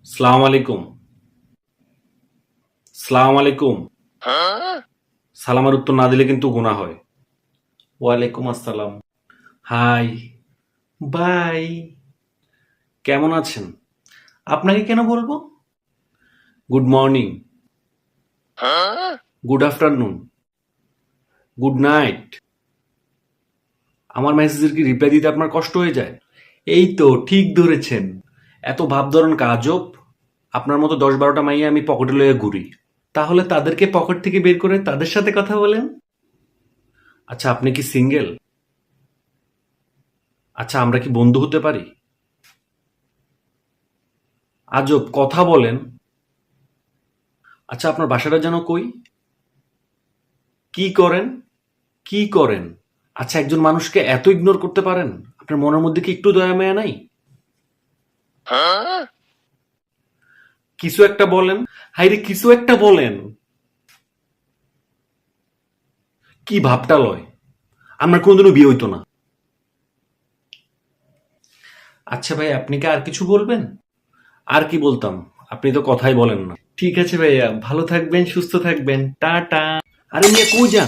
সালাম আলাইকুম। সালাম আলাইকুম। সালামের উত্তর না দিলে কিন্তু গুনাহ হয়। ওয়ালাইকুম আসসালাম। হাই। বাই। কেমন আছেন? আপনাকে কেন বলবো? Good morning. Good afternoon. Good night. আমার মেসেজের কি রিপ্লাই দিতে আপনার কষ্ট হয়ে যায়? এই তো ঠিক ধরেছেন। এত ভাব ধরেন কাজব। আপনার মতো ১০-১২টা মাইয়া আমি পকেটে লয়ে ঘুরি। তাহলে তাদেরকে পকেট থেকে বের করে তাদের সাথে কথা বলেন। আচ্ছা, আপনি কি সিঙ্গেল? আচ্ছা, আমরা কি বন্ধু হতে পারি? আজব কথা বলেন। আচ্ছা, আপনার বাসাটা যেন কই? কি করেন? কি করেন? আচ্ছা, একজন মানুষকে এত ইগনোর করতে পারেন? আপনার মনের মধ্যে কি একটু দয়া মায়া নাই? কিছু একটা বলেন। হাইরে, কিছু একটা বলেন। কি ভাবটা লয়? আমার কোনোদিনও বিয়ে হইতো না। আচ্ছা ভাই, আপনি কি আর কিছু বলবেন? আর কি বলতাম? আপনি তো কথাই বলেন না। ঠিক আছে ভাইয়া, ভালো থাকবেন, সুস্থ থাকবেন। টাটা। আরে মিয়া, কই যান?